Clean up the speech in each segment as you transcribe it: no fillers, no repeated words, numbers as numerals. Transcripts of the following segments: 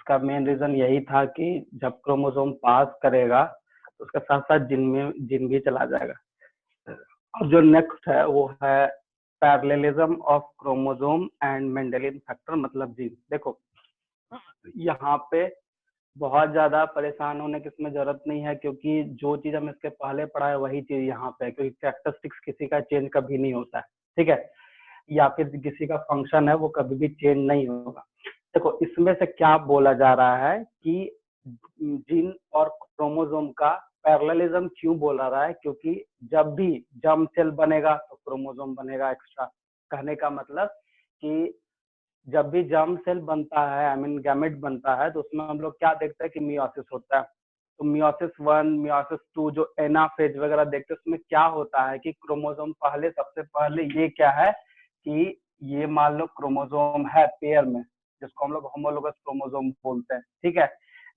इसका main reason यही था कि जब क्रोमोसोम पास करेगा तो उसके साथ साथ जिन भी चला जाएगा। और जो नेक्स्ट है वो है parallelism of chromosome and Mendelian factor, मतलब जीन। देखो यहाँ पे बहुत ज्यादा परेशान होने की इसमें जरूरत नहीं है, क्योंकि जो चीज हम इसके पहले पढ़ा है वही चीज यहाँ पे है, क्योंकि कैरेक्टरिस्टिक्स किसी का चेंज कभी नहीं होता है, ठीक है, या फिर किसी का फंक्शन है वो कभी भी चेंज नहीं होगा। देखो इसमें से क्या बोला जा रहा है कि जीन और क्रोमोसोम का पैरेललिज्म क्यों बोला रहा है, क्योंकि जब भी जर्म सेल बनेगा तो क्रोमोसोम बनेगा एक्स्ट्रा। कहने का मतलब कि जब भी जर्म सेल बनता है, आई मीन गैमेट बनता है, तो उसमें हम लोग क्या देखते हैं कि मियोसिस होता है। तो मियोसिस 1, मियोसिस 2 जो एनाफेज वगैरह देखते हैं, उसमें क्या होता है कि क्रोमोसोम पहले, सबसे पहले ये क्या है कि ये मान लो क्रोमोसोम है पेयर में, जिसको हम लोग होमोलोगस क्रोमोसोम बोलते हैं, ठीक है।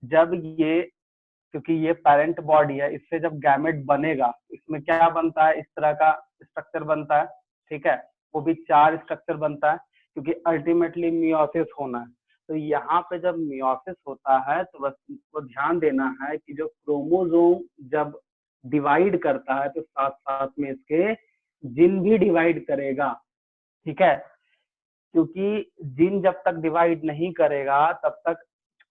जब ये, क्योंकि ये पेरेंट बॉडी है, इससे जब गैमेट बनेगा इसमें क्या बनता है, इस तरह का स्ट्रक्चर बनता है, ठीक है। वो भी 4 स्ट्रक्चर बनता है, क्योंकि अल्टीमेटली मियोसिस होना है। तो यहाँ पे जब मियोसिस होता है तो बस इसको ध्यान देना है कि जो क्रोमोसोम जब डिवाइड करता है तो साथ साथ में इसके जीन भी डिवाइड करेगा, ठीक है। क्योंकि जीन जब तक डिवाइड नहीं करेगा तब तक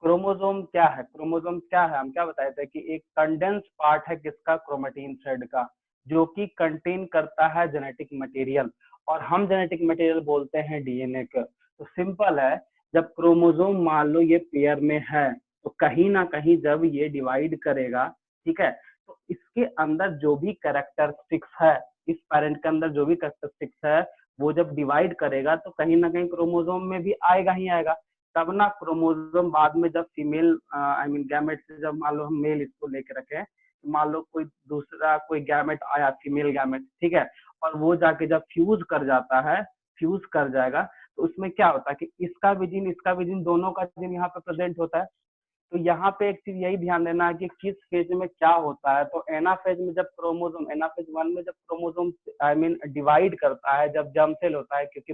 क्रोमोसोम क्या है, क्रोमोसोम क्या है, हम क्या बताए थे कि एक कंडेंस पार्ट है किसका, क्रोमेटिन थ्रेड का, जो कि कंटेन करता है जेनेटिक मटेरियल, और हम जेनेटिक मटेरियल बोलते हैं डीएनए का। तो सिंपल है, जब क्रोमोसोम मान लो ये पेयर में है तो कहीं ना कहीं जब ये डिवाइड करेगा, ठीक है, तो इसके अंदर जो भी कैरेक्टरिस्टिक्स है, इस पेरेंट के अंदर जो भी कैरेक्टरिस्टिक्स है, वो जब डिवाइड करेगा तो कहीं ना कहीं क्रोमोसोम में भी आएगा ही आएगा। तब ना क्रोमोसोम बाद में जब फीमेल आई मीन गैमेट से, जब मान लो हम मेल इसको लेके रखे, तो मान लो कोई दूसरा कोई गैमेट आया, फीमेल गैमेट, ठीक है, और वो जाके जब फ्यूज कर जाता है, फ्यूज कर जाएगा, तो उसमें क्या होता है कि इसका भी जीन दोनों का जीन यहाँ पे प्रेजेंट होता है। तो यहाँ पे एक चीज यही ध्यान देना है कि किस फेज में क्या होता है। तो एनाफेज में जब क्रोमोसोम, एनाफेज 1 में जब क्रोमोसोम आई मीन डिवाइड करता है, जब जर्म सेल होता है, क्योंकि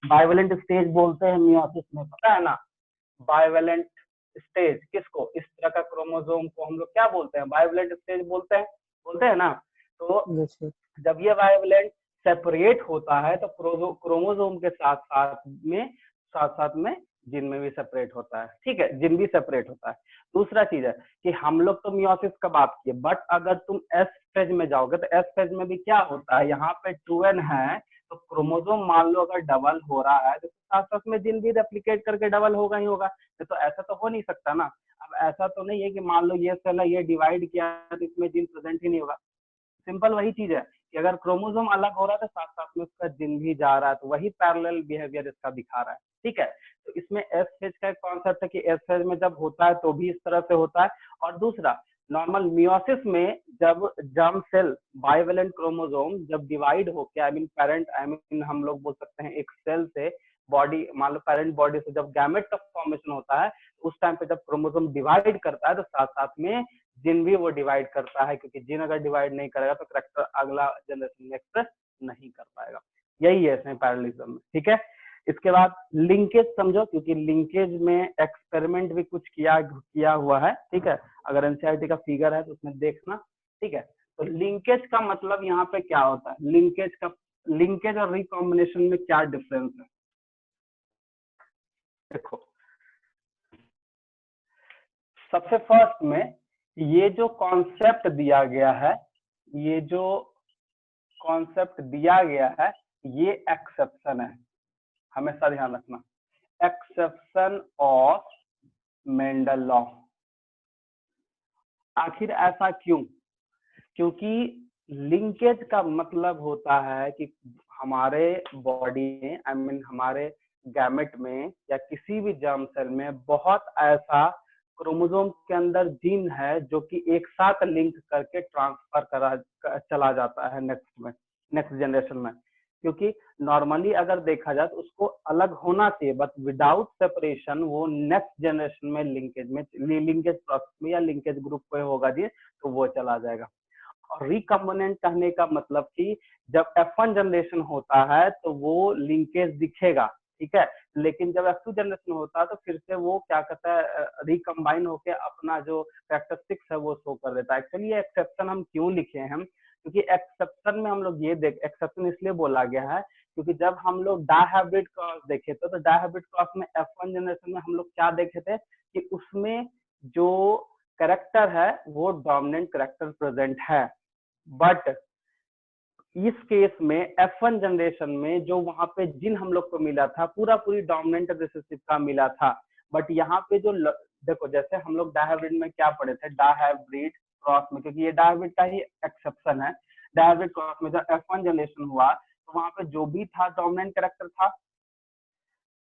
बाइवेलेंट स्टेज बोलते हैं मियोसिस में, पता है ना, बाइवेलेंट स्टेज किसको, इस तरह का क्रोमोसोम को हम लोग क्या बोलते हैं, बाइवेलेंट स्टेज बोलते हैं ना। तो जब ये बाइवेलेंट सेपरेट होता है तो क्रोमोसोम के साथ साथ में जिन में भी सेपरेट होता है, ठीक है, जिन भी सेपरेट होता है। दूसरा चीज है कि हम लोग तो मियोसिस का बात किए, बट अगर तुम एस फेज में जाओगे तो एस फेज में भी क्या होता है, यहाँ पे 2n है, तो क्रोमोसोम मान लो अगर डबल हो रहा है तो साथ साथ में जिन भी रेप्लिकेट करके डबल होगा ही होगा। तो ऐसा तो हो नहीं सकता ना। अब ऐसा तो नहीं है कि मान लो ये सेल है, ये डिवाइड किया तो इसमें जिन प्रेजेंट ही नहीं होगा। सिंपल वही चीज है कि अगर क्रोमोसोम अलग हो रहा है तो साथ साथ में उसका जिन भी जा रहा है, तो वही पैरेलल बिहेवियर इसका दिखा रहा है, ठीक है। तो इसमें एस फेज का एक कॉन्सेप्ट है कि एस फेज में जब होता है तो भी इस तरह से होता है। और दूसरा, नॉर्मल मियोसिस में जब जर्म सेल बाइवेलेंट क्रोमोसोम जब डिवाइड होकर, I mean parent, I mean हम लोग बोल सकते हैं एक सेल से बॉडी, मान लो पेरेंट बॉडी से जब गैमेट का फॉर्मेशन होता है, उस टाइम पे जब क्रोमोसोम डिवाइड करता है तो साथ साथ में जिन भी वो डिवाइड करता है, क्योंकि जिन अगर डिवाइड नहीं करेगा तो करेक्टर अगला जनरेशन में एक्सप्रेस नहीं कर पाएगा। यही है इसमें पैरेललिज्म में, ठीक है। इसके बाद लिंकेज समझो, क्योंकि लिंकेज में एक्सपेरिमेंट भी कुछ किया हुआ है, ठीक है। अगर एनसीईआरटी का फिगर है तो उसमें देखना, ठीक है। तो लिंकेज का मतलब यहाँ पे क्या होता है, लिंकेज और रिकॉम्बिनेशन में क्या डिफरेंस है। देखो सबसे फर्स्ट में ये जो कॉन्सेप्ट दिया गया है, ये ये एक्सेप्शन है, हमेशा ध्यान रखना, एक्सेप्शन ऑफ मेंडल लॉ। आखिर ऐसा क्यों, क्योंकि लिंकेज का मतलब होता है कि हमारे बॉडी में, आई मीन हमारे गैमेट में या किसी भी जर्म सेल में बहुत ऐसा क्रोमोसोम के अंदर जीन है जो कि एक साथ लिंक करके ट्रांसफर चला जाता है नेक्स्ट जनरेशन में। क्योंकि नॉर्मली अगर देखा जाए तो उसको अलग होना चाहिए, बट विदाउट सेपरेशन वो नेक्स्ट जनरेशन में लिंकेज प्रोसेस में या लिंकेज ग्रुप पे होगा जी, तो वो चला जाएगा। और रिकम्बिनेंट कहने का मतलब कि जब F1 जनरेशन होता है तो वो लिंकेज दिखेगा, ठीक है। लेकिन जब F2 जनरेशन होता है तो फिर से वो क्या कहता है, रिकम्बाइन होके अपना जो कैरेक्टरिस्टिक्स है वो शो कर देता है। एक्चुअली ये एक्सेप्शन हम क्यों लिखे हैं, क्योंकि एक्सेप्शन में हम लोग ये एक्सेप्शन इसलिए बोला गया है क्योंकि जब हम लोग डायहाइब्रिड क्रॉस देखे थे तो डायहाइब्रिड क्रॉस में F1 जनरेशन में हम लोग क्या देखे थे कि उसमें जो करेक्टर है वो डोमिनेंट करेक्टर प्रेजेंट है। बट इस केस में F1 जनरेशन में जो वहां पे जिन हम लोग को मिला था पूरा पूरी डोमिनेंट रिसेसिव का मिला था। बट यहाँ पे जो देखो जैसे हम लोग डायहाइब्रिड में क्या पढ़े थे, डायहाइब्रिड क्रॉस में, क्योंकि ये डायहाइब्रिड का ही एक्सेप्शन है। डायहाइब्रिड क्रॉस में जब F1 जनरेशन हुआ तो वहां पे जो भी था डोमिनेंट कैरेक्टर था,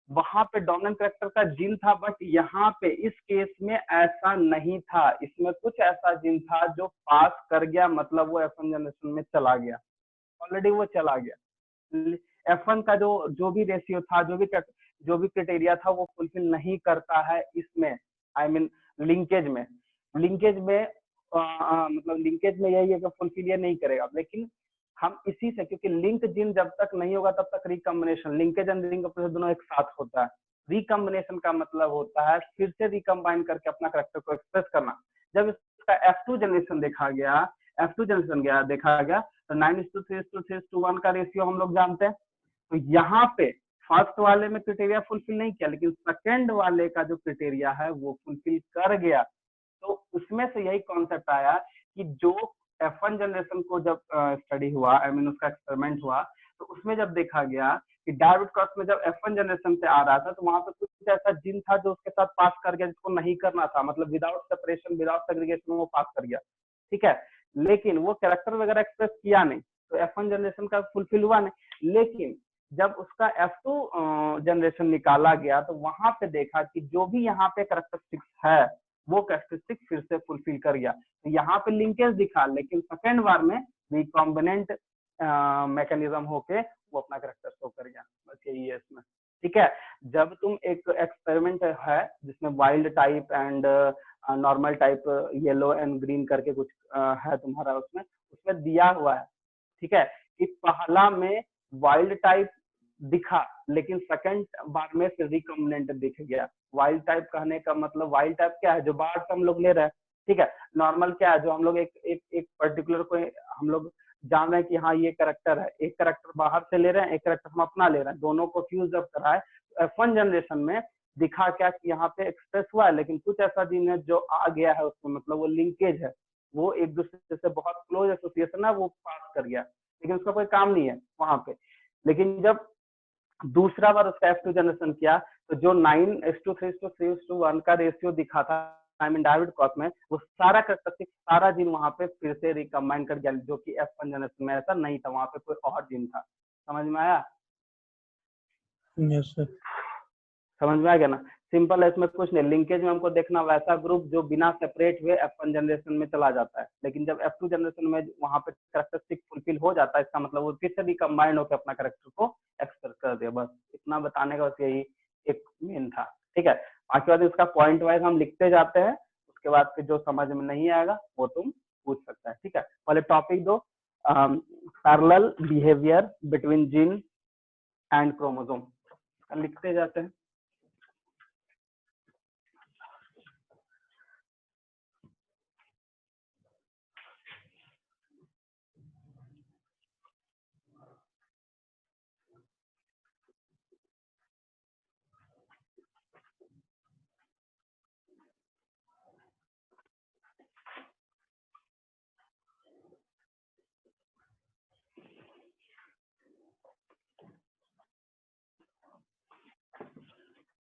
वहां पे डोमिनेंट कैरेक्टर का जीन था। बट यहाँ पे इस केस में ऐसा नहीं था, इसमें कुछ ऐसा जीन था जो पास कर गया, मतलब वो F1 जनरेशन में चला गया, ऑलरेडी वो चला गया। F1 का जो जो भी रेशियो था, जो भी क्राइटेरिया था वो फुलफिल नहीं करता है इसमें, आई मीन लिंकेज में। लिंकेज में मतलब लिंकेज में यही है कि फुलफिल ये नहीं करेगा। लेकिन हम इसी से, क्योंकि लिंक जिन जब तक नहीं होगा तब तक रिकम्बिनेशन, लिंकेज एंड रिकम्बिनेशन दोनों एक साथ होता है। रिकम्बिनेशन का मतलब होता है फिर से रिकम्बाइन करके अपना करेक्टर को एक्सप्रेस करना। जब इसका F2 जनरेशन देखा गया, F2 जनरेशन देखा गया तो 9:3:3:1 का रेशियो हम लोग जानते हैं। तो यहाँ पे फर्स्ट वाले में क्राइटेरिया फुलफिल नहीं किया, लेकिन सेकंड वाले का जो क्राइटेरिया है वो फुलफिल कर गया। तो उसमें से यही कॉन्सेप्ट आया कि जो F1 जनरेशन को जब स्टडी हुआ, आई मीन उसका एक्सपेरिमेंट हुआ, तो उसमें जब देखा गया कि डायहाइब्रिड क्रॉस में जब F1 जनरेशन से आ रहा था तो वहां पे कुछ ऐसा जीन था जो उसके साथ पास कर गया जिसको नहीं करना था, मतलब विदाउट सेपरेशन विदाउट सेग्रीगेशन वो पास कर गया, ठीक है। लेकिन वो कैरेक्टर वगैरह एक्सप्रेस किया नहीं, तो F1 जनरेशन का फुलफिल हुआ नहीं। लेकिन जब उसका F2 जनरेशन निकाला गया तो वहां पे देखा कि जो भी यहाँ पे कैरेक्टरिस्टिक्स है वो कैरेक्टरिस्टिक फिर से फुलफिल कर गया। तो यहाँ पे लिंकेज दिखा, लेकिन सेकेंड बार में रिकॉम्बिनेंट मैकेनिज्म होके वो अपना कैरेक्टर शो कर गया। बस यही है इसमें, ठीक है। जब तुम एक एक्सपेरिमेंट है जिसमें wild type and normal type, yellow and green करके कुछ है तुम्हारा, उसमें दिया हुआ है, ठीक है, कि पहला में वाइल्ड टाइप दिखा लेकिन सेकंड बार में फिर रिकम्बिनेंट दिख गया। वाइल्ड टाइप कहने का मतलब वाइल्ड टाइप क्या है, जो बाहर से हम लोग ले रहे हैं, ठीक है। नॉर्मल क्या है, जो हम लोग एक पर्टिकुलर को हम लोग जान रहे हैं कि हाँ ये करेक्टर है, एक करेक्टर बाहर से ले रहे हैं, एक करेक्टर हम अपना ले रहे हैं, दोनों को फ्यूज जब कराए F1 जनरेशन में दिखा क्या कि यहाँ पे एक्सप्रेस हुआ है, लेकिन कुछ ऐसा जीन है जो आ गया है उसमें, मतलब वो लिंकेज है, वो एक दूसरे से बहुत क्लोज एसोसिएशन है, वो पास कर गया, लेकिन उसका कोई काम नहीं है वहां पे। लेकिन जब दूसरा बार उसका F2 जनरेशन किया तो जो 9:3:3:1 का रेशियो दिखा था आई मीन डायहाइब्रिड क्रॉस में, वो सारा कैरेक्टरिस्टिक सारा जीन वहां पे फिर से रिकम्बाइन कर गया, जो कि F1 जनरेशन में ऐसा नहीं था, वहां पे कोई और जीन था। समझ में आया? Yes sir. समझ में आ गया ना? सिंपल है, इसमें कुछ नहीं। लिंकेज में हमको देखना वैसा ग्रुप जो बिना सेपरेट हुए F1 जनरेशन में चला जाता है, लेकिन जब F2 जनरेशन में वहां पे कैरेक्टरिस्टिक फुलफिल हो जाता है, इसका मतलब वो फिर से रिकम्बाइन होकर अपना कैरेक्टर को एक्सप्रेस कर दिया। बस इतना बताने का बस यही एक मेन था, ठीक है। बाकी बाद इसका पॉइंट वाइज हम लिखते जाते हैं, उसके बाद फिर जो समझ में नहीं आएगा वो तुम पूछ सकते हैं, ठीक है। पहले टॉपिक दो, parallel behaviour between gene and chromosome, लिखते जाते हैं।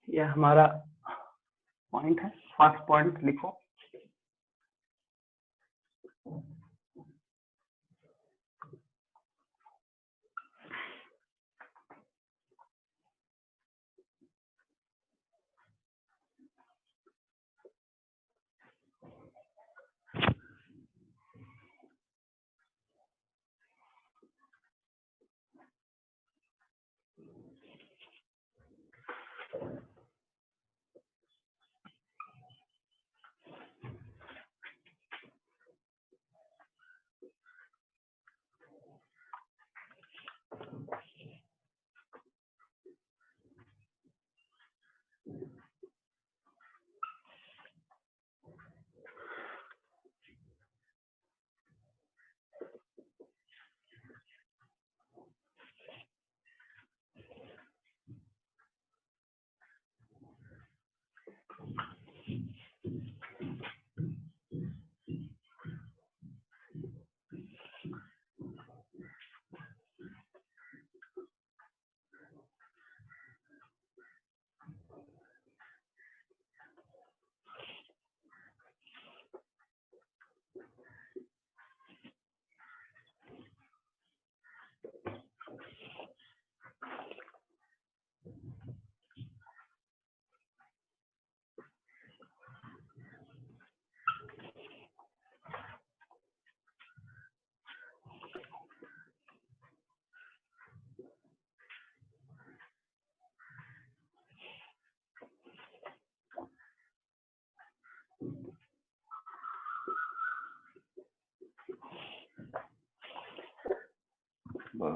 यह हमारा पॉइंट है, फर्स्ट पॉइंट लिखो। हो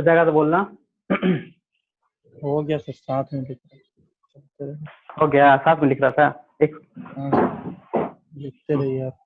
जाएगा तो बोलना। हो गया सर, 7 में लिख रहे हैं। हो गया, 7 में लिख रहा था। एक हाँ सर, लिखते रहिए आप।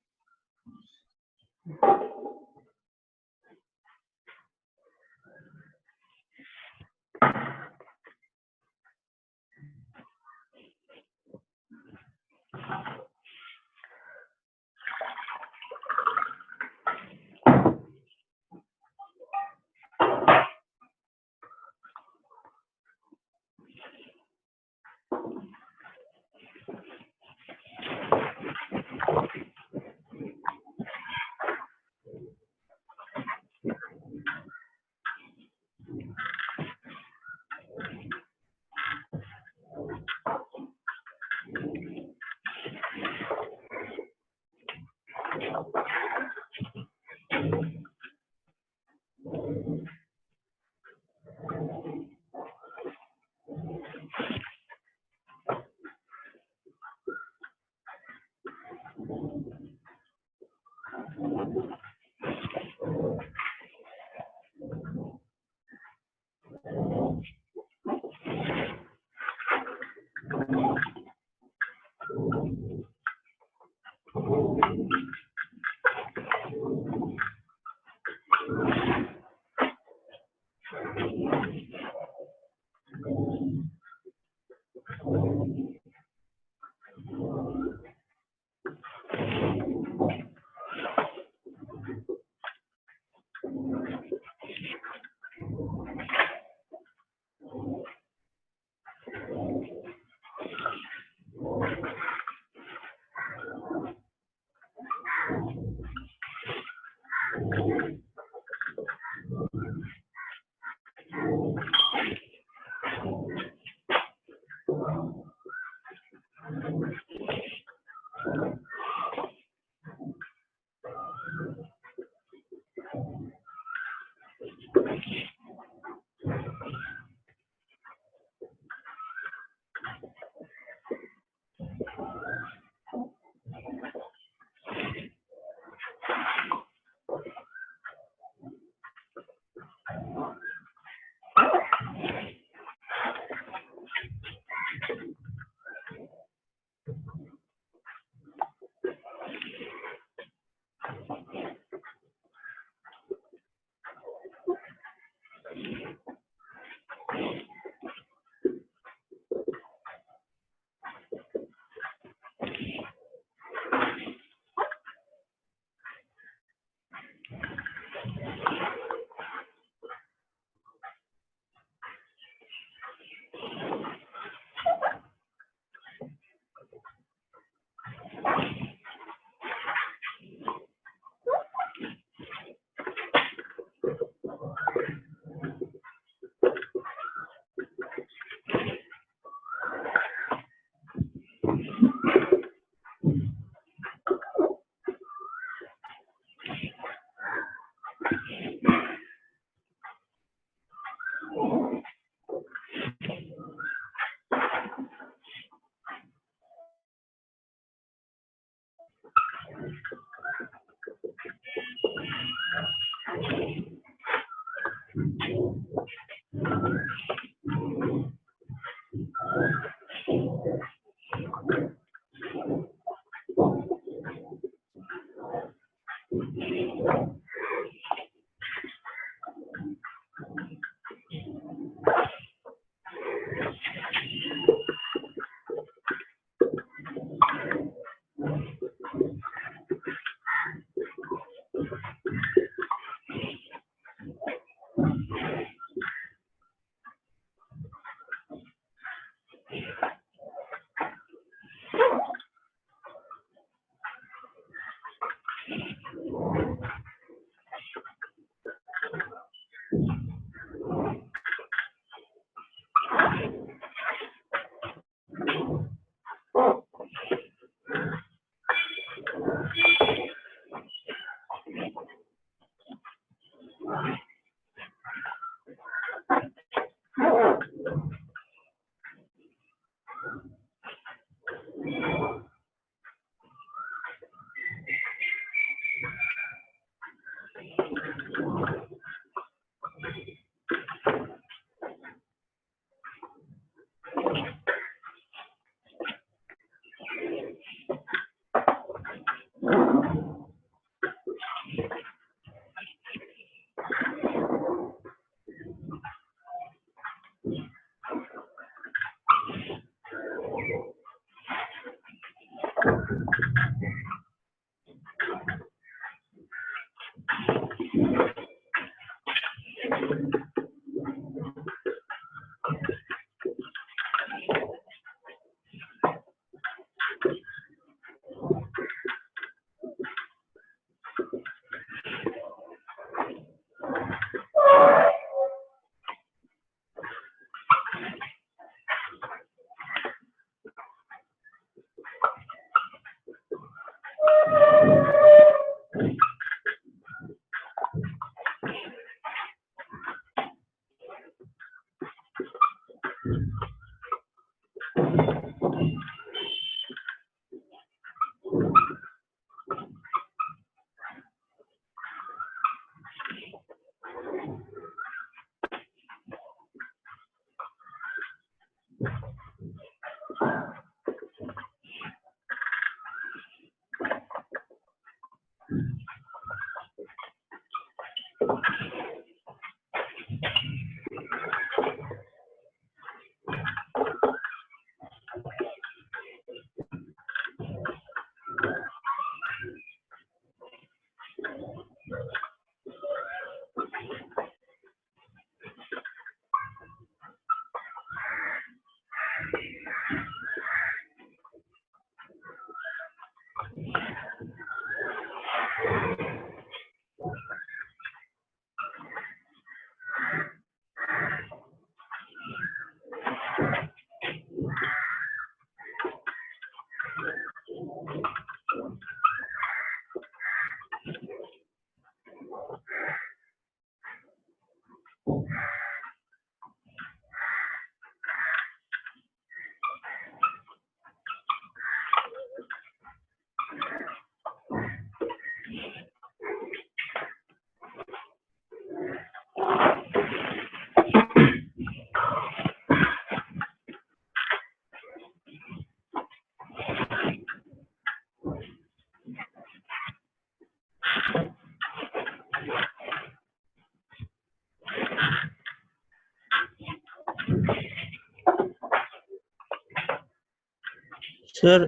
सर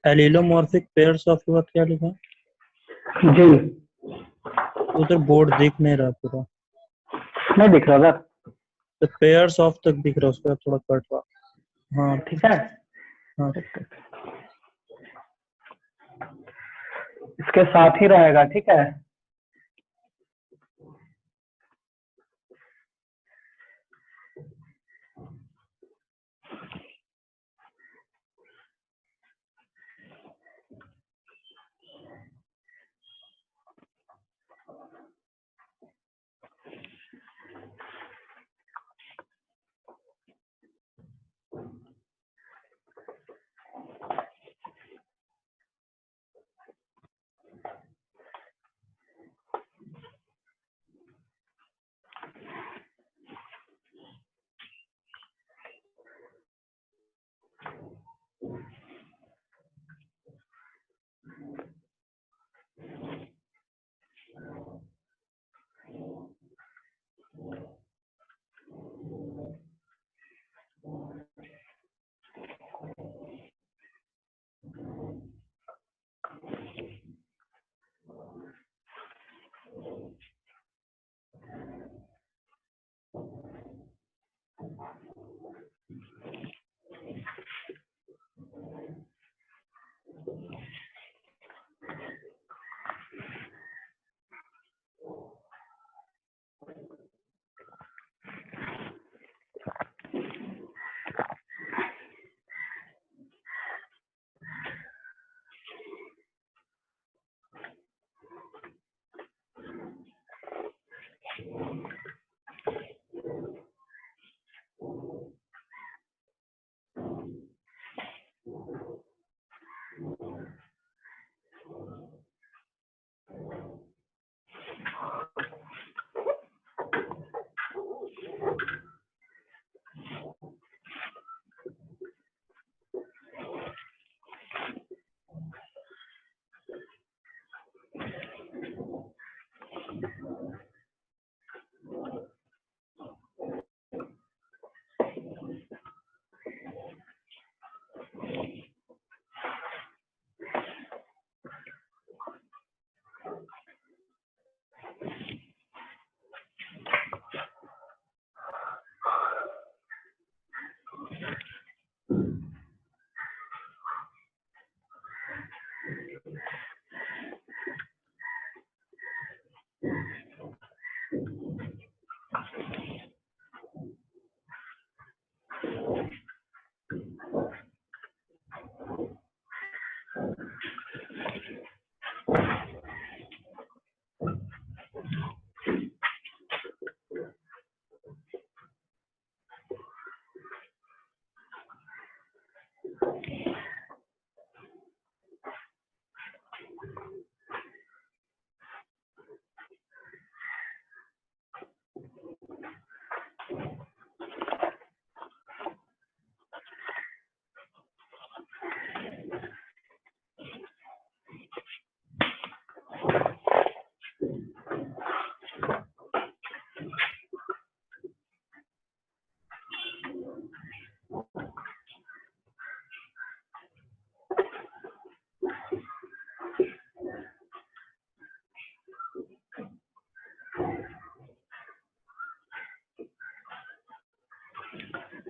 एलिलोमॉर्फिक पेयर्स ऑफ के बाद क्या लिखा? जिन उधर बोर्ड दिख नहीं रहा पूरा, नहीं दिख रहा सर? तो पेयर्स ऑफ तक दिख रहा, उसके बाद थोड़ा कट रहा। हाँ ठीक है, हाँ इसके साथ ही रहेगा। ठीक है,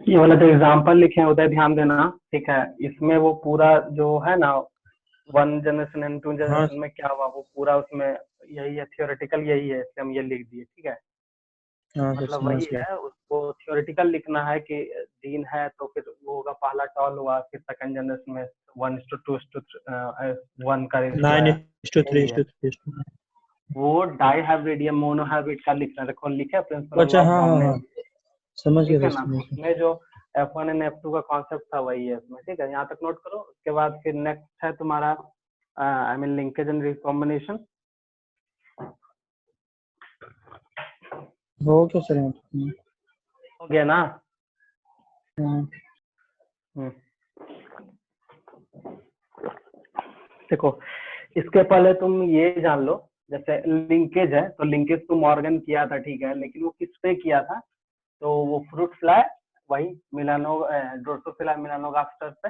ये वाला जो एग्जाम्पल लिखे हैं उधर ध्यान देना। ठीक है, इसमें वो पूरा जो है ना 1 जनरेशन एंड 2 हाँ जनरेशन में क्या हुआ वो पूरा उसमें यही है, थियोरेटिकल यही है, इसलिए हम ये लिख दिए। ठीक है, हाँ सर मतलब समझ वही गया। है, उसको थियोरेटिकल लिखना है कि जीन है तो फिर वो होगा पहला टॉल हुआ, फिर सेकंड जनरेशन में 1:2:1 का रेशियो आया। यही है, 9:3:3 वो डाइहाइब्रिडियम मोनोहाइब्रिड का लिखना, देखो लिखे प्रिंसिपल अच्छा ऑफ हाँ हाँ हाँ डोमिनेंस। समझ गया ठीक है सर ना, समझ गया। उसमें जो F1 एंड F2 का कॉन्सेप्ट था वही है इसमें। ठीक है, यहाँ तक नोट करो। उसके बाद फिर नेक्स्ट है तुम्हारा I mean linkage and recombination. हो क्या सर यहाँ हो गया ना? हाँ देखो, इसके पहले तुम ये जान लो, जैसे लिंकेज है तो लिंकेज तो मॉर्गन किया था। ठीक है, लेकिन वो किस पे किया था? तो वो फ्रूट फ्लाई, वही मिलानो ड्रोसोफिला मिलानोगास्टर पे।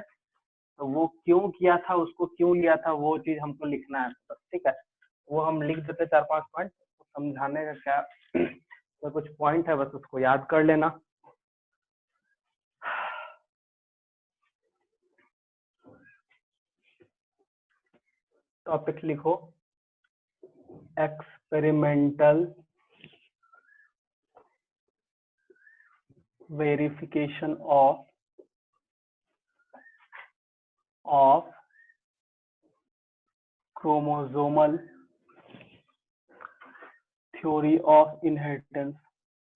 तो वो क्यों किया था, उसको क्यों लिया था, वो चीज हमको लिखना है बस, ठीक है। वो हम लिख देते 4-5 पॉइंट, समझाने का क्या तो कुछ पॉइंट है, बस उसको याद कर लेना। टॉपिक लिखो, experimental verification of chromosomal theory of inheritance,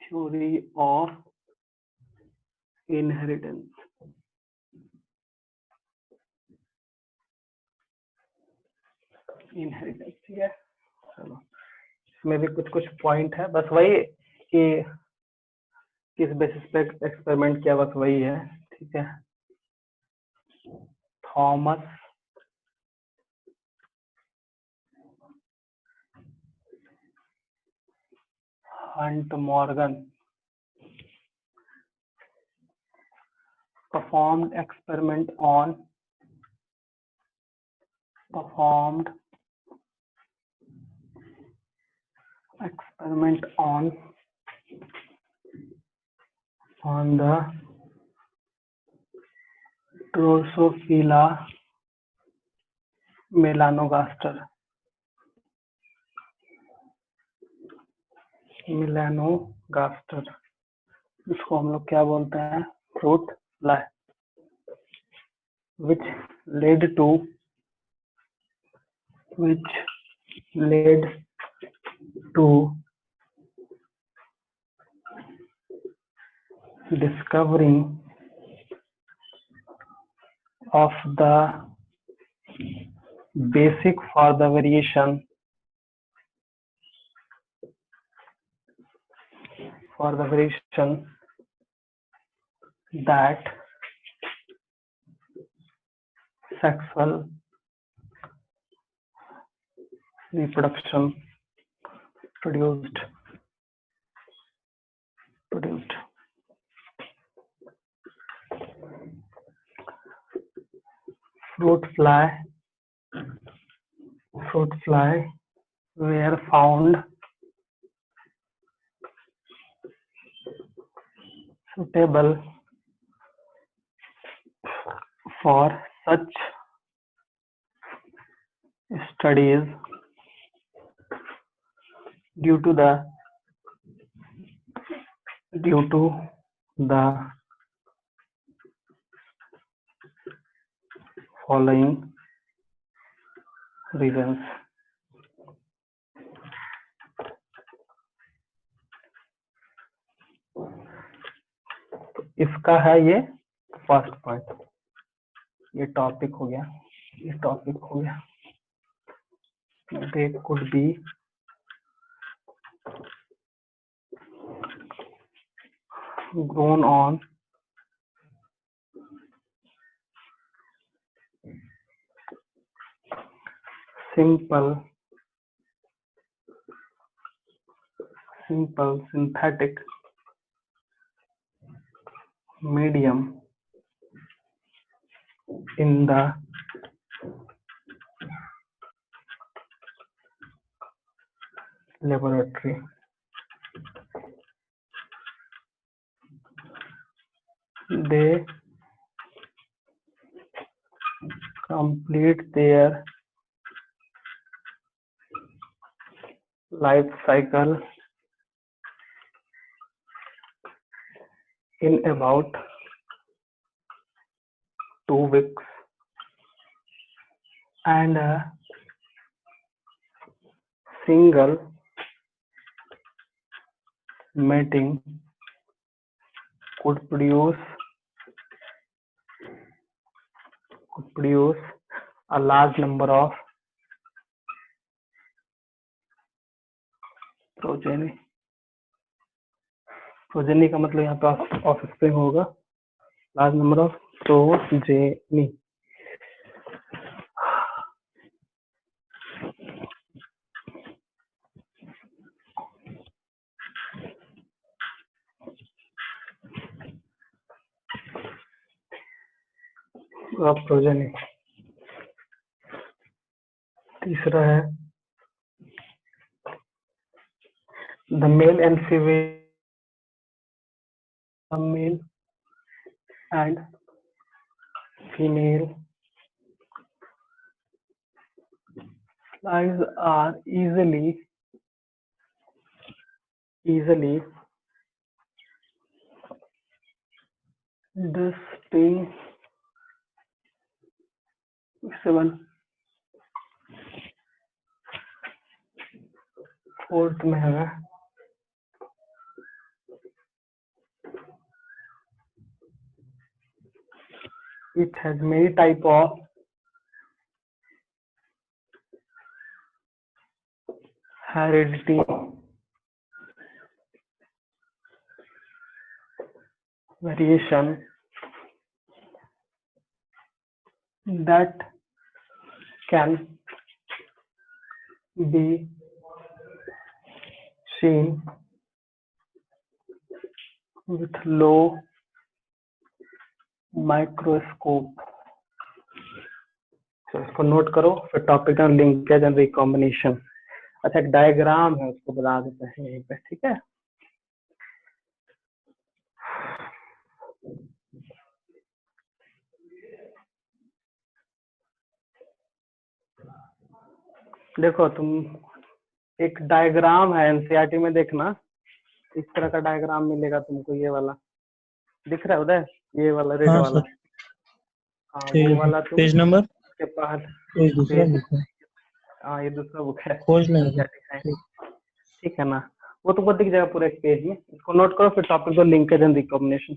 theory of inheritance। Inheritance, ठीक है। चलो, इसमें भी कुछ कुछ पॉइंट है, बस वही कि किस बेसिस पे एक्सपेरिमेंट किया, बस वही है, ठीक है। Thomas Hunt Morgan performed experiment on the Drosophila melanogaster, इसको हम लोग क्या बोलते हैं, fruit fly, which led to discovering of the basic for the variation that sexual reproduction produced fruit fly were found suitable for such studies due to the following reasons। इसका है ये first point, ये topic हो गया, they could be grown on simple synthetic medium in the laboratory। They complete their life cycle in about 2 weeks, and a single mating could produce a large number of progeny। Progeny का मतलब यहाँ पे offspring होगा, large number of progeny. Progeny. तीसरा है the male and female slides are easily distinguishable। Fourth में है it has many type of heredity variation that can be seen with low microscope। तो इसको नोट करो, फिर टॉपिक है लिंकेज एंड रिकॉम्बिनेशन। अच्छा, एक डायग्राम है उसको बता देते हैं यहीं पे, ठीक है। देखो तुम, एक डायग्राम है एनसीईआरटी में, देखना इस तरह का डायग्राम मिलेगा तुमको, ये वाला दिख रहा है उधर, ये वाला रेड वाला। हाँ वो वाला तुम पेज नंबर के पास दूसरा बुक है। हाँ ये दूसरा बुक है, खोज लेंगे। ठीक है ना, वो तुमको दिख जाएगा पूरे पेज में। इसको नोट करो, फिर टॉपिक को लिंकेज एंड रिकॉम्बिनेशन।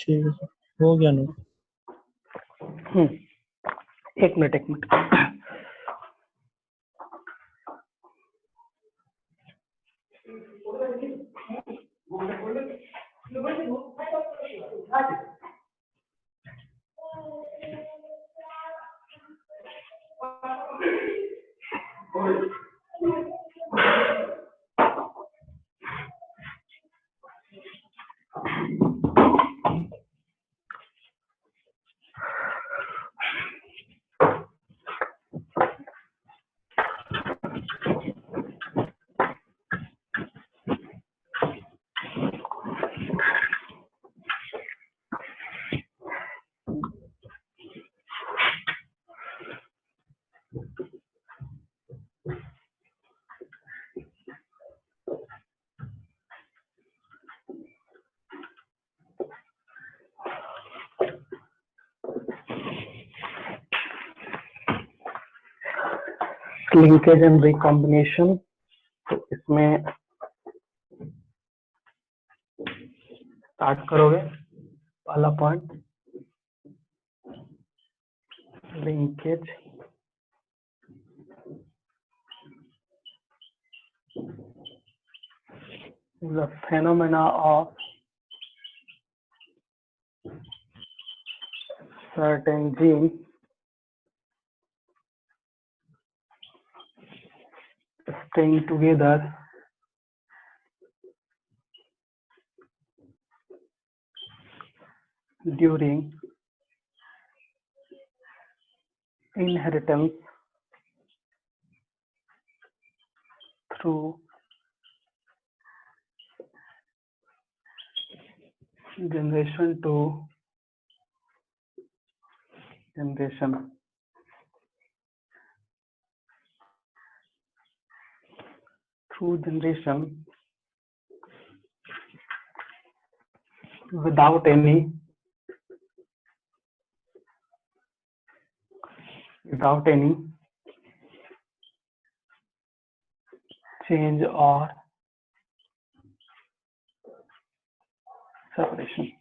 ठीक है सर, हो गया नोट। एक मिनट। लिंकेज एंड रिकॉम्बिनेशन, तो इसमें स्टार्ट करोगे, पहला point linkage the phenomena of certain genes staying together during inheritance through generation to generation। Through generation without any change or separation।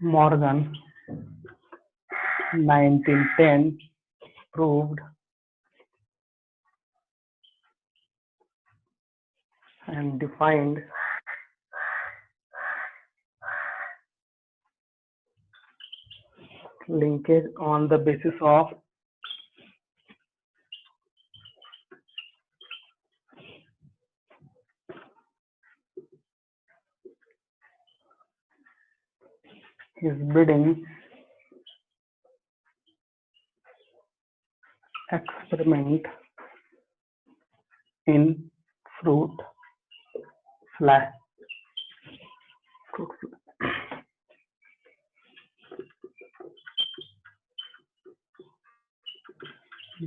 Morgan 1910 proved and defined linkage on the basis of is bidding experiment in fruit fly.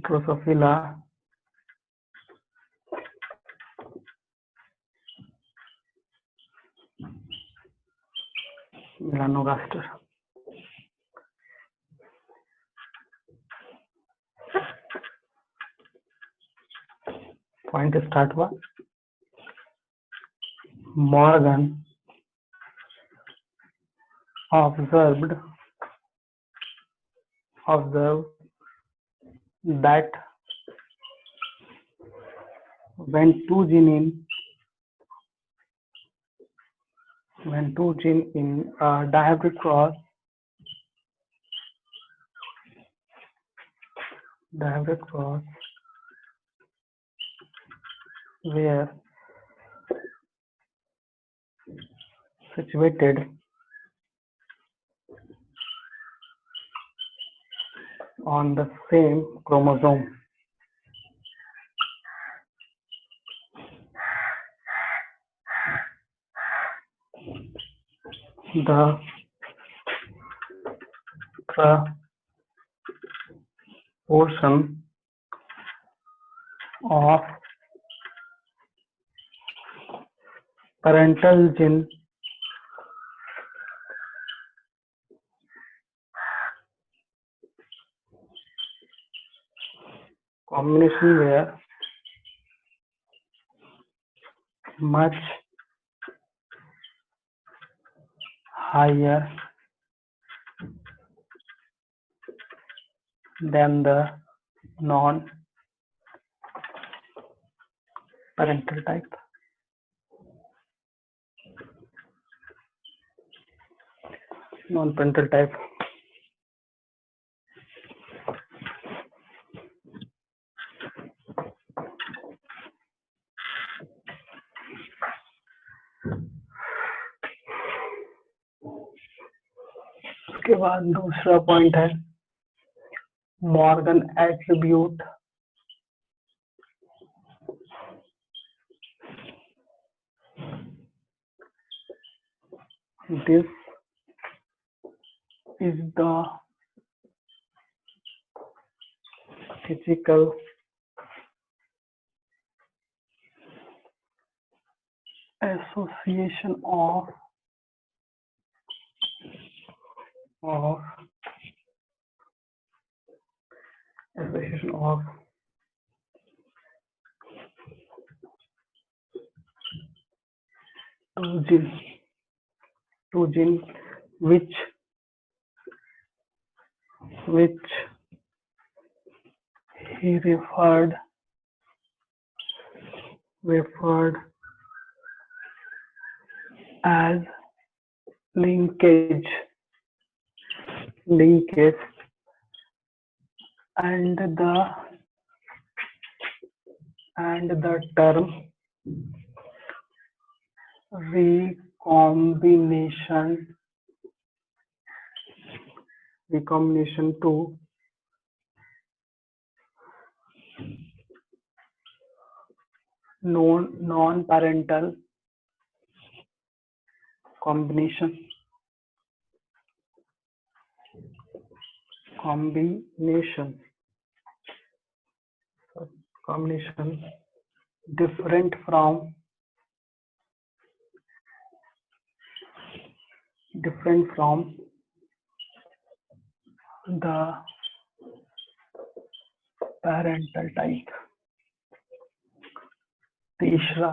Drosophila melanogaster. Point start हुआ. Morgan observed that when two gene in a dihybrid cross were situated on the same chromosome, the proportion of parental gene combination were much higher than the non-parental type. Non-parental type. उसके बाद दूसरा point है Morgan attribute this is the physical association of two genes which he referred as linkage and the term recombination to non-parental combination different from the parental type. तीसरा,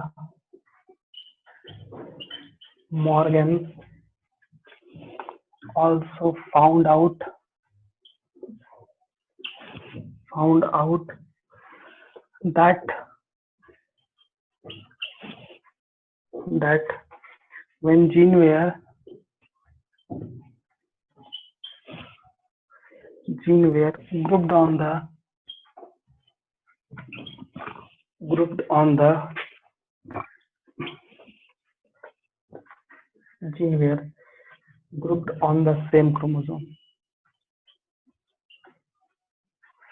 Morgan also found out that when genes were grouped on the grouped on the same chromosome.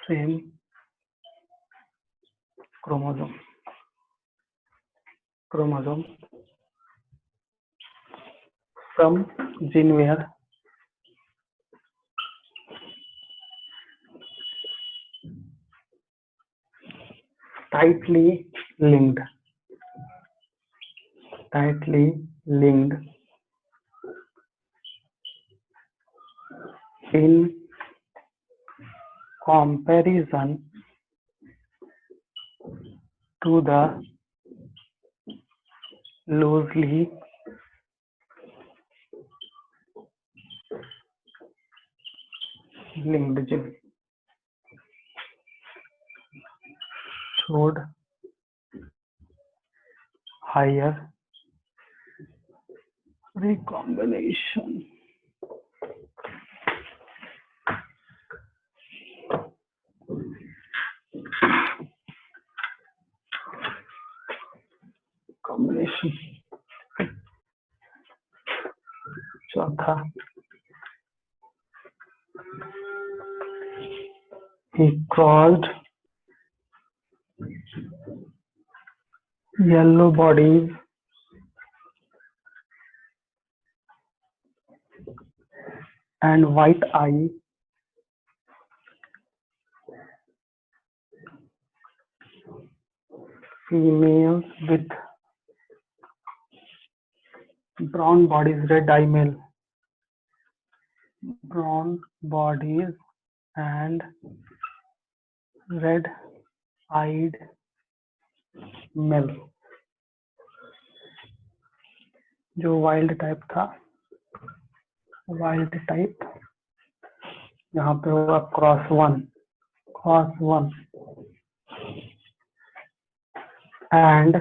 Same chromosome. Some gene were tightly linked in comparison to the loosely linked gene, showed higher recombination. चौथा, he crossed yellow bodies and white eye females with brown bodies, red eye male, brown bodies and red eyed male. जो wild type था, wild type यहाँ पे होगा cross one and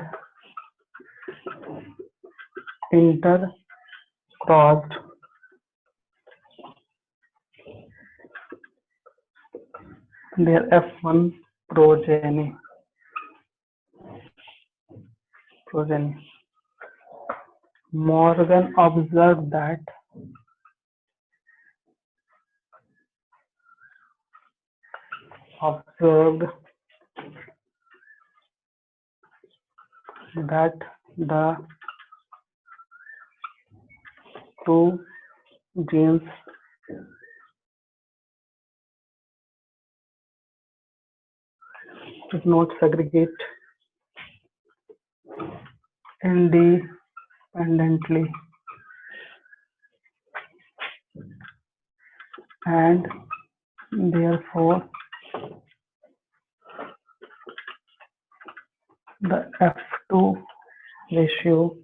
inter crossed their F1 progeny. Morgan observed that the two genes did not segregate independently and therefore the F2 ratio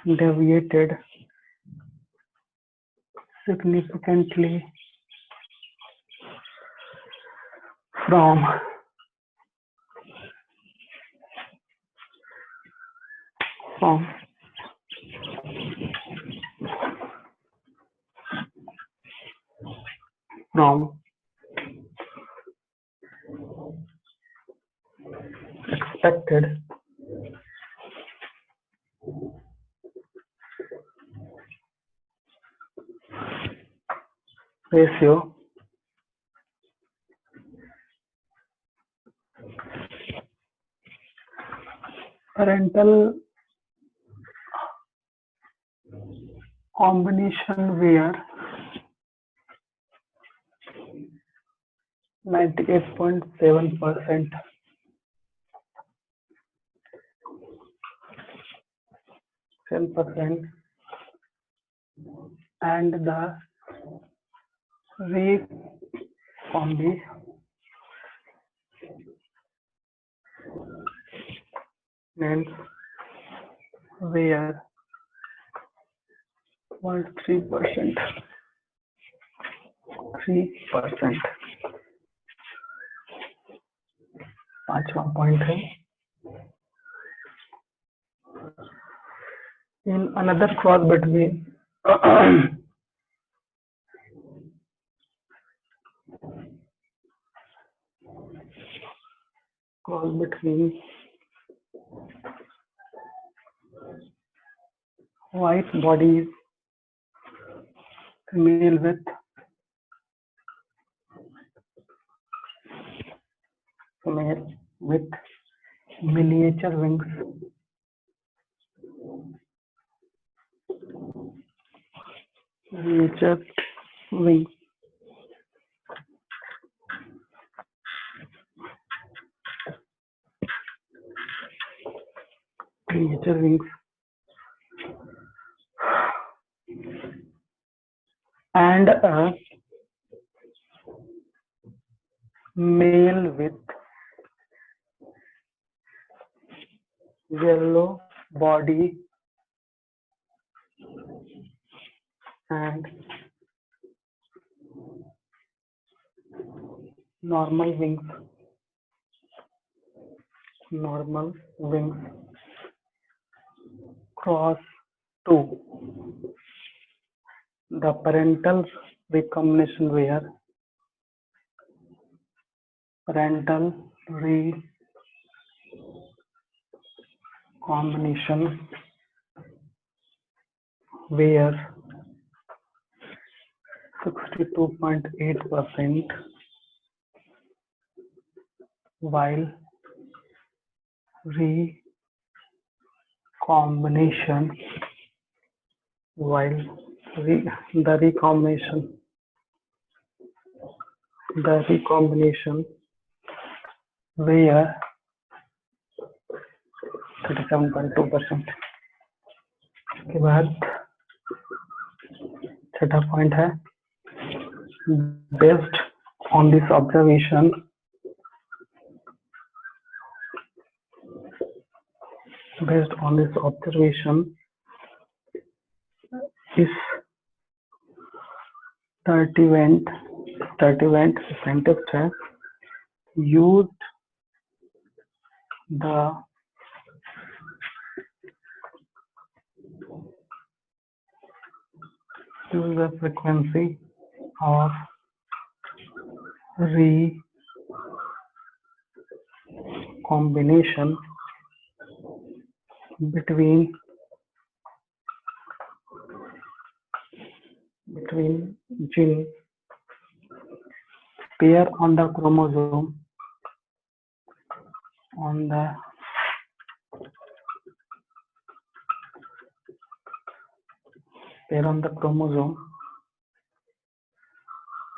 deviated significantly from expected ratio. Parental combination were 98.7% and the recombinants were 3%. पांचवा point है in another cross between white bodies, female with miniature wings, miniature wings, miniature wings, and a male with yellow body and normal wings, cross to the parental recombination where parental recombination where 62.8% while recombination the recombination where 37.2%। के बाद छठा point है based on this observation इस Sturtevant scientist है used the frequency of recombination between gene pair on the chromosome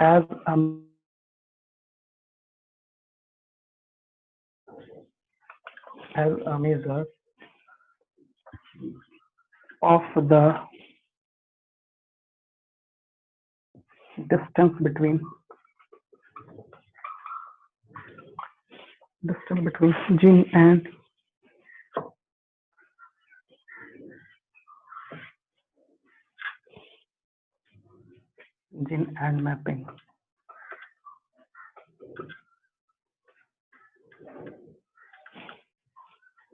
as a measure of the distance between gene and mapping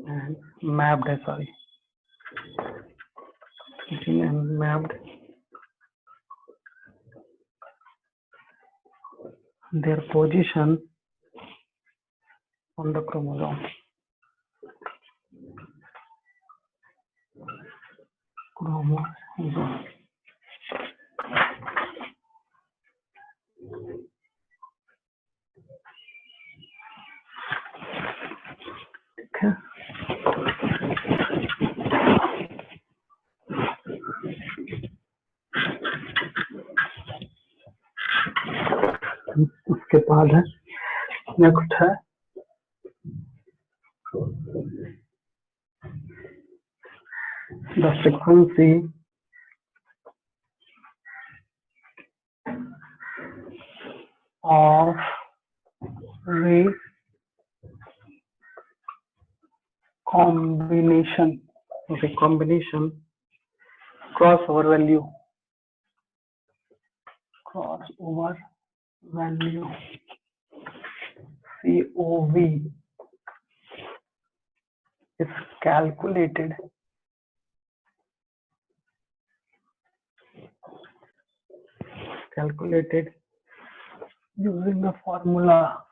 and mapped gene and mapped their position on the chromosome ठीक है। उसके बाद है next है the frequency of recombination crossover value COV is calculated using the formula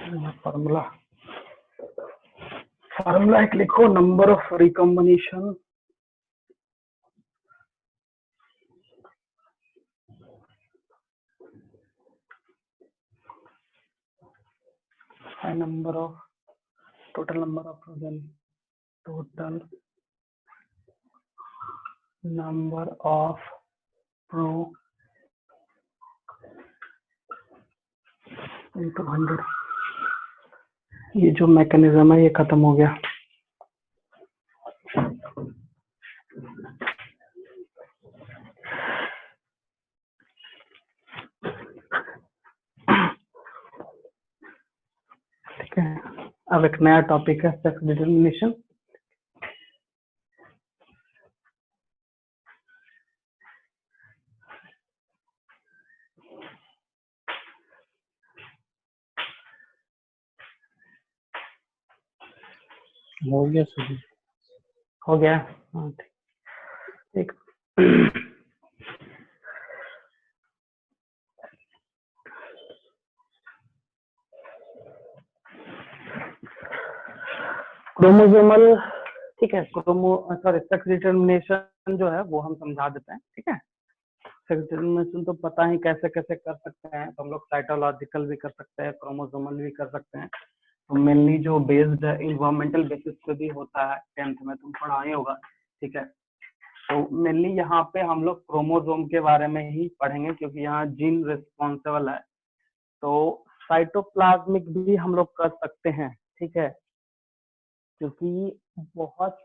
formula एक लिखो, number of recombination number of total number of total number of pro into 100। ये जो मैकेनिज्म है ये खत्म हो गया। ठीक है, अब एक नया टॉपिक है सेक्स डिटरमिनेशन। हो गया सही। हो गया, हाँ ठीक। क्रोमोसोमल, ठीक है, सेक्स डिटरमिनेशन जो है वो हम समझा देते हैं। ठीक है, सेक्स डिटरमिनेशन तो पता ही कैसे कैसे कर सकते हैं, तो हम लोग साइटोलॉजिकल भी कर सकते हैं, क्रोमोसोमल भी कर सकते हैं। तो मेनली जो बेस्ड है इन्वायरमेंटल बेसिस पे भी होता है, 10th में तुम पढ़ा ही होगा। ठीक है, तो मेनली यहाँ पे हम लोग क्रोमोसोम के बारे में ही पढ़ेंगे क्योंकि यहाँ जीन रिस्पॉन्सिबल है। तो साइटोप्लाज्मिक भी हम लोग कर सकते हैं। ठीक है, क्योंकि बहुत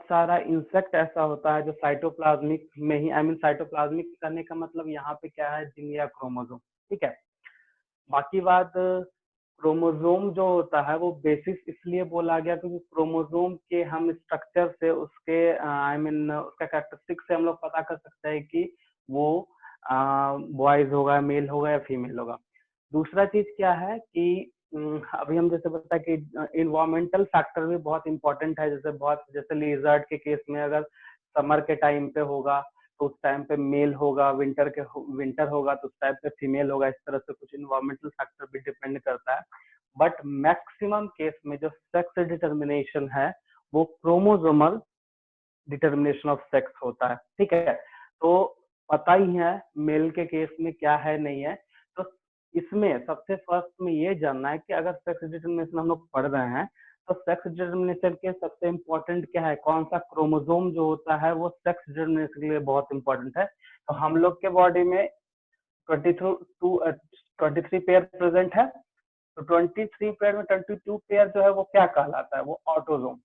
सारा इंसेक्ट ऐसा होता है जो साइटोप्लाज्मिक में ही, साइटोप्लाज्मिक करने का मतलब यहाँ पे क्या है, जीन या क्रोमोसोम। ठीक है, बाकी बात क्रोमोसोम जो होता है वो बेसिस इसलिए बोला गया क्योंकि क्रोमोसोम के हम स्ट्रक्चर से उसके उसका कैरेक्टरिस्टिक से हम लोग पता कर सकते हैं कि वो बॉयज होगा, मेल होगा या फीमेल होगा। दूसरा चीज क्या है कि अभी हम जैसे बताया कि इन्वायरमेंटल फैक्टर भी बहुत इंपॉर्टेंट है। जैसे लिजर्ड के केस में अगर समर के टाइम पे होगा तो उस टाइम पे मेल होगा, विंटर होगा तो उस टाइम पे फीमेल होगा। इस तरह से कुछ इन्वायरमेंटल फैक्टर भी डिपेंड करता है। बट मैक्सिमम केस में जो सेक्स डिटर्मिनेशन है वो क्रोमोसोमल डिटर्मिनेशन ऑफ सेक्स होता है। ठीक है, तो पता ही है मेल के केस में क्या है नहीं है। तो इसमें सबसे फर्स्ट में ये जानना है कि अगर सेक्स डिटर्मिनेशन हम लोग पढ़ रहे हैं तो सेक्स डिटर्मिनेशन के सबसे इम्पोर्टेंट क्या है, कौन सा क्रोमोसोम जो होता है वो सेक्स डिटर्मिनेशन के लिए बहुत इंपॉर्टेंट है। तो हम लोग के बॉडी में 23 पेयर प्रेजेंट है। तो 23 पेयर में 22 पेयर जो है वो क्या कहलाता है, वो ऑटोजोम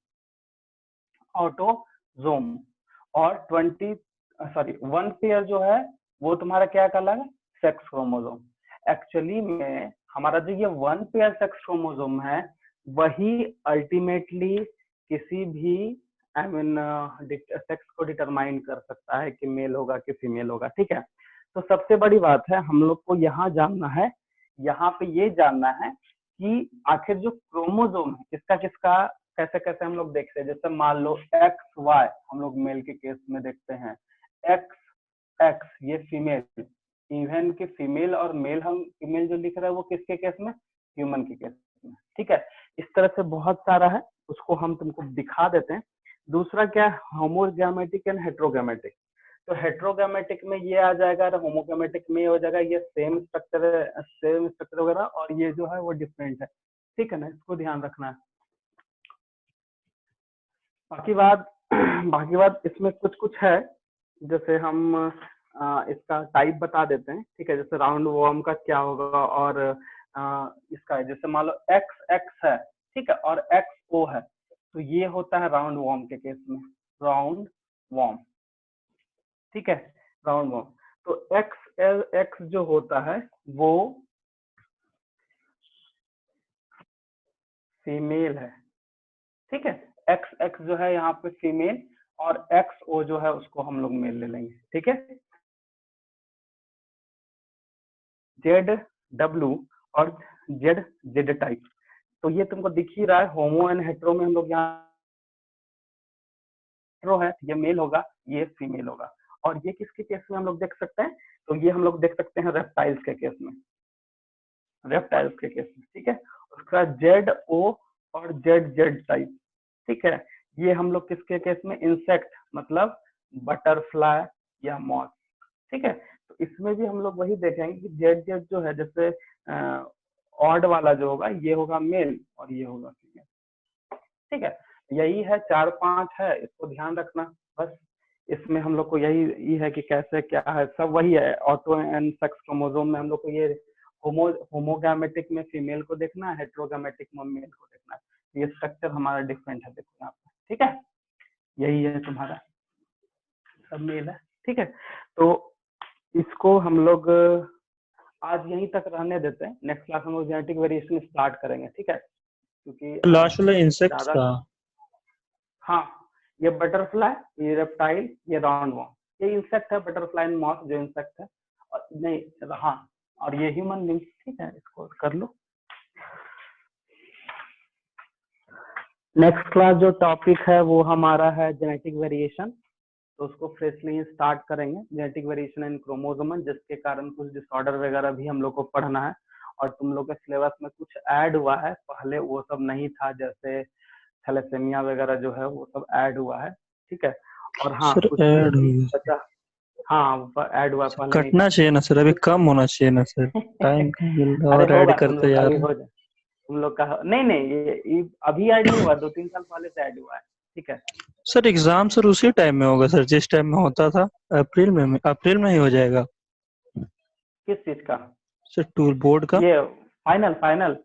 और 1 पेयर जो है वो तुम्हारा क्या कहलाएगा, सेक्स क्रोमोसोम। एक्चुअली में हमारा जो ये 1 पेयर सेक्स क्रोमोसोम है वही अल्टीमेटली किसी भी सेक्स को डिटरमाइन कर सकता है कि मेल होगा कि फीमेल होगा। ठीक है, तो सबसे बड़ी बात है हम लोग को यहाँ जानना है, यहाँ पे ये जानना है कि आखिर जो क्रोमोसोम है किसका किसका कैसे कैसे हम लोग देखते हैं। जैसे मान लो XY हम लोग मेल के केस में देखते हैं, XX ये फीमेल, इवन के फीमेल और मेल, हम फीमेल जो लिख रहे हैं वो किसके केस में, ह्यूमन के केस में। ठीक है, इस तरह से बहुत सारा है, उसको हम तुमको दिखा देते हैं। दूसरा क्या है, होमोगैमेटिक एंड हेट्रोगैमेटिक। तो हेट्रोगैमेटिक में ये आ जाएगा, होमोगैमेटिक में हो जाएगा, ये सेम स्ट्रक्चर वगैरह, और ये जो है वो डिफरेंट है। ठीक है ना, इसको ध्यान रखना है। बाकी बात इसमें कुछ है, जैसे हम इसका टाइप बता देते हैं। ठीक है, जैसे राउंड वॉर्म का क्या होगा और इसका जैसे मान लो XX है, ठीक है, और XO है, तो ये होता है राउंड वॉर्म के केस में, राउंड वॉर्म। ठीक है, राउंड वॉर्म। तो X जो होता है वो फीमेल है। ठीक है, XX जो है यहाँ पे फीमेल और XO जो है उसको हम लोग मेल ले लेंगे। ठीक है, ZW और Z टाइप, तो ये तुमको दिख ही रहा है। होमो एंड हेट्रो में हम लोग यहाँ हेट्रो है, ये मेल होगा, ये फीमेल होगा। और ये किसके केस में हम लोग देख सकते हैं, तो ये हम लोग देख सकते हैं रेप्टाइल्स के केस में, रेप्टाइल्स के केस में, ठीक है। उसका ZO और ZZ टाइप, ठीक है, ये हम लोग किसके केस में, इंसेक्ट मतलब बटरफ्लाई या मॉथ, ठीक है। तो इसमें भी हम लोग वही देखेंगे कि ZZ जो है, जैसे ऑड वाला जो होगा ये होगा मेल और ये होगा फीमेल, ठीक है। यही है, 4-5 है, इसको ध्यान रखना बस। इसमें हम लोग को यही है कि कैसे क्या है, सब वही है। ऑटो एंड सेक्स क्रोमोसोम में हम लोग को ये होमोगैमेटिक में फीमेल को देखना है, हेट्रोगैमेटिक में मेल को देखना है। ये स्ट्रक्चर हमारा डिफरेंट है, देखो यहाँ पे, ठीक है। यही है तुम्हारा, सब मेल है, ठीक है। तो इसको हम लोग आज यहीं तक रहने देते हैं, नेक्स्ट क्लास में हम लोग जेनेटिक वेरिएशन स्टार्ट करेंगे, ठीक है, क्योंकि लास्ट वाला इंसेक्ट्स ज्यादा, का। हाँ, ये बटरफ्लाई, ये रेप्टाइल, ये राउंड वॉर्म, ये इंसेक्ट है, बटरफ्लाई एंड मॉथ जो इंसेक्ट है, और नहीं हाँ, और ये ह्यूमन बींग, ठीक है, इसको कर लो। नेक्स्ट क्लास जो टॉपिक है वो हमारा है जेनेटिक वेरिएशन, तो उसको फ्रेशली स्टार्ट करेंगे, जेनेटिक वेरिएशन इन क्रोमोसोम, जिसके कारण कुछ डिसऑर्डर वगैरह भी हम लोग को पढ़ना है। और तुम लोग के सिलेबस में कुछ ऐड हुआ है, पहले वो सब नहीं था, जैसे थैलेसेमिया वगैरह जो है वो सब ऐड हुआ है, ठीक है। और हाँ, सर कुछ ऐड हो भी गया। बचा, हाँ ऐड हुआ, पहले नहीं था। कटना चाहिए ना सर, अभी कुछ कम होना चाहिए ना सर, टाइम कम मिल रहा है अरे और ऐड होगा, तुम करते लोग का जा भी रहे हैं। हो जाए, तुम लोग का नहीं नहीं, ये अभी ऐड नहीं हुआ, 2-3 साल पहले से ऐड हुआ है, ठीक है। सर एग्जाम सर उसी टाइम में होगा सर जिस टाइम में होता था, अप्रैल में ही हो जाएगा किस चीज का, सर, टूर बोर्ड का। ये फाइनल फाइनल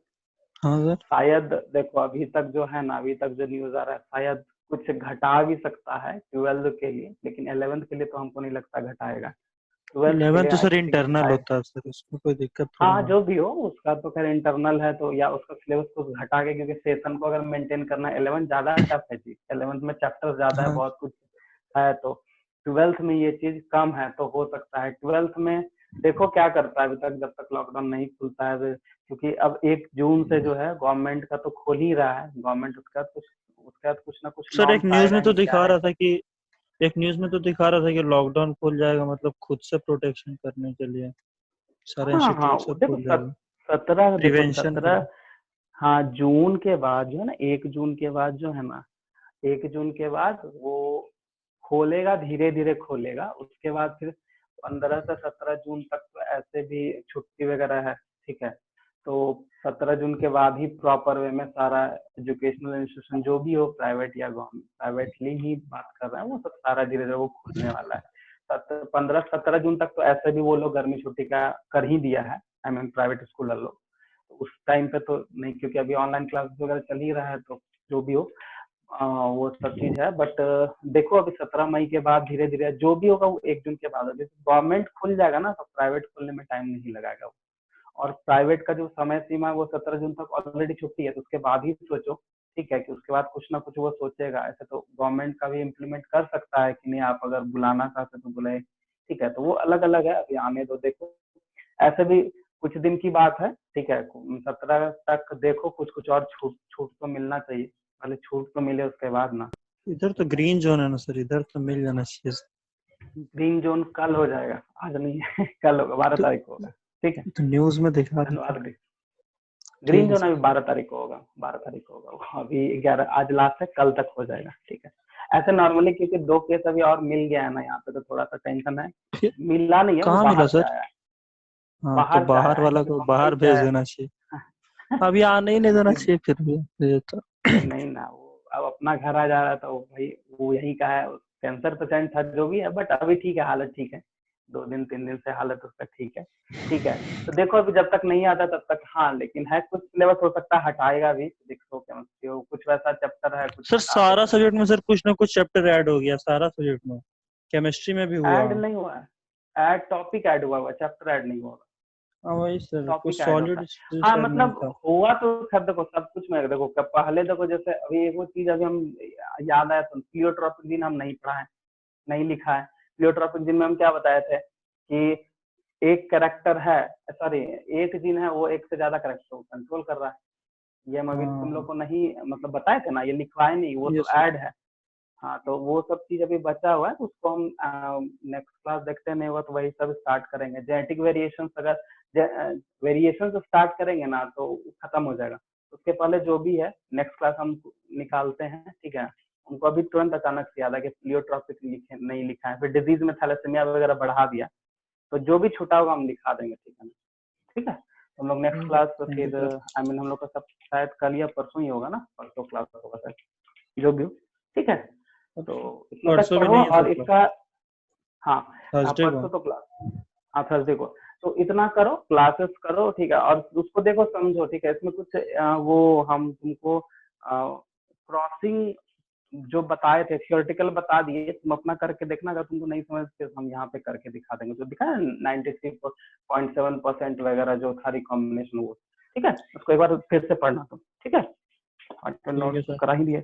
हाँ सर। शायद देखो, अभी तक जो है ना, अभी तक जो न्यूज आ रहा है, शायद कुछ घटा भी सकता है 12th के लिए, लेकिन 11th के लिए तो हमको नहीं लगता घटाएगा। 12th के 11 लिए तो आई सर थिंक इंटरनल शायद, होता है सर, उसमें कोई दिक्कत थोड़ा हाँ ना। जो भी हो, उसका तो खैर इंटरनल है, तो या उसका सिलेबस कुछ घटा के, क्योंकि सेशन को अगर मेंटेन करना है, 11 ज्यादा टफ है जी, 11th में चैप्टर ज्यादा है, हाँ बहुत कुछ है, तो 12th में ये चीज कम है, तो हो सकता है 12th में देखो क्या करता है, अभी तक जब तक लॉकडाउन नहीं खुलता है, क्योंकि अब 1 जून से जो है गवर्नमेंट का तो खोल ही रहा है गवर्नमेंट, उसका कुछ ना कुछ सर, एक नॉर्म्स न्यूज आएगा में तो ही, क्या दिखा है। रहा था कि एक न्यूज में तो दिखा रहा था कि लॉकडाउन खुल जाएगा, मतलब खुद से प्रोटेक्शन करने के लिए सारे हाँ हाँ, इंस्टीट्यूट सब देखो खुल जाएगा 17 देखो प्रिवेंशन के 17, लिए। हाँ जून के बाद जो है ना, 1 जून के बाद जो है ना, 1 जून के बाद वो खोलेगा, धीरे धीरे खोलेगा, उसके बाद फिर 15 से 17 जून तक तो ऐसे भी छुट्टी वगैरह है, ठीक है। तो 17 जून के बाद ही प्रॉपर वे में सारा एजुकेशनल इंस्टीट्यूशन जो भी हो, प्राइवेट या गवर्नमेंट, प्राइवेटली ही बात कर रहे हैं, वो सब सारा धीरे धीरे वो खुलने वाला है। 15-17 जून तक तो ऐसे भी वो लोग गर्मी छुट्टी का कर ही दिया है, आई मीन प्राइवेट स्कूल लोग, तो उस टाइम पे तो नहीं, क्योंकि अभी ऑनलाइन क्लास वगैरह चल ही रहा है, तो जो भी हो वो सब चीज है। बट देखो अभी 17 मई के बाद धीरे धीरे जो भी होगा वो 1 जून के बाद होगा, गवर्नमेंट खुल जाएगा ना, तो प्राइवेट खुलने में टाइम नहीं लगाएगा वो। और प्राइवेट का जो समय सीमा है वो 17 जून तक ऑलरेडी छुट्टी है, तो उसके बाद ही सोचो, ठीक है, कि उसके बाद कुछ ना कुछ वो सोचेगा। ऐसे तो गवर्नमेंट का भी इम्प्लीमेंट कर सकता है कि नहीं, आप अगर बुलाना चाहते तो बुलाए, ठीक है, तो वो अलग अलग है, अभी आने दो। देखो ऐसे भी कुछ दिन की बात है, ठीक है, 17 तक देखो, कुछ कुछ और छूट छूट तो मिलना चाहिए, पहले छूट तो मिले उसके बाद ना। इधर तो ग्रीन जोन है ना सर, इधर तो मिल जाना चाहिए। ग्रीन जोन कल हो जाएगा, आज नहीं है कल होगा, 12 तो, तारीख को होगा, ठीक है, तो न्यूज में दिखा रहे थे। धन्यवाद। ग्रीन ठीक है जोन सर। अभी 12 तारीख को होगा, 12 तारीख को होगा वो, अभी 11, आज लास्ट है, कल तक हो जाएगा, ठीक है। ऐसे नॉर्मली क्योंकि 2 केस अभी और मिल गया है ना यहाँ पे, तो थोड़ा सा टेंशन है। फिर मिला नहीं है, वो कहाँ मिला बाहर से सर? आया है, हाँ तो बाहर से बाहर आया है, वाला क्योंकि को मुंबई बाहर से भेज आया देना चाहिए, है। अभी आने ही नहीं देना नहीं चाहिए फिर भी ये तो। अरे नहीं ना, वो अब अपना घर आ जा रहा था, वो भाई वो यही का है, कैंसर पेशेंट था जो भी है, बट अभी ठीक है, हालत ठीक है, 2 दिन 3 दिन से हालत उसका ठीक है, ठीक है। तो देखो अभी जब तक नहीं आता तब तक, हाँ लेकिन है कुछ सिलेबस, हो सकता है हटाएगा भी, देखो केमिस्ट्री हो, कुछ वैसा चैप्टर है, कुछ सर हटा दे सारा सकता सब्जेक्ट में सर कुछ ना कुछ चैप्टर ऐड हो गया, सारा सब्जेक्ट में, केमिस्ट्री में भी है। हुआ। ऐड नहीं हुआ है, ऐड टॉपिक ऐड हुआ चैप्टर ऐड नहीं हुआ, हाँ वही सर, कुछ टॉपिक ऐड होता सॉलिड है। हाँ ऐड नहीं मतलब था। हुआ तो खैर, देखो सब कुछ में देखो, पहले देखो जैसे अभी एक वो चीज अभी हम याद आया, तो प्लियोट्रॉपिक जीन हम नहीं पढ़ा है, नहीं लिखा है। प्लियोट्रॉपिक जीन में हम क्या बताए थे कि एक कैरेक्टर है, सॉरी एक जीन है, वो एक से ज्यादा कैरेक्टर को कंट्रोल कर रहा है। ये हम अभी तुम लोग हाँ को नहीं मतलब बताए थे ना, ये लिखवाए नहीं, वो ये सब सर। ऐड है। हाँ तो वो सब चीज अभी बचा हुआ है, उसको हम नेक्स्ट क्लास देखते नहीं हुआ तो वही सब स्टार्ट करेंगे। जेनेटिक वेरिएशन अगर वेरिएशन से स्टार्ट करेंगे ना तो खत्म हो जाएगा। उसके पहले जो भी है नेक्स्ट क्लास हम निकालते हैं, ठीक है। उनको अभी तुरंत अचानक से याद है कि प्लियोट्रॉपिक नहीं लिखा है, फिर डिजीज में थैलेसीमिया वगैरह बढ़ा दिया, तो जो भी छूटा होगा हम लिखा देंगे, ठीक है ना। ठीक है, हम लोग नेक्स्ट क्लास फिर आई मीन हम लोग का सब शायद कल या परसों ही होगा ना, परसों क्लास होगा शायद, जो भी हो, ठीक है। तो इतना तक पढ़ो और इसका, हाँ परसों तो क्लास, हाँ थर्सडे को, तो इतना करो, क्लासेस करो, ठीक है। और उसको देखो समझो, ठीक है। इसमें कुछ वो हम तुमको क्रॉसिंग जो बताए थे थियोरेटिकल बता दिए, तुम अपना करके देखना, अगर तुमको नहीं समझ तो हम यहाँ पे करके दिखा देंगे। जो दिखा है 93.7% वगैरह जो था रिकॉम्बिनेशन वो, ठीक है। उसको एक बार फिर से पढ़ना तुम, ठीक है। और नोट करा ही दिए।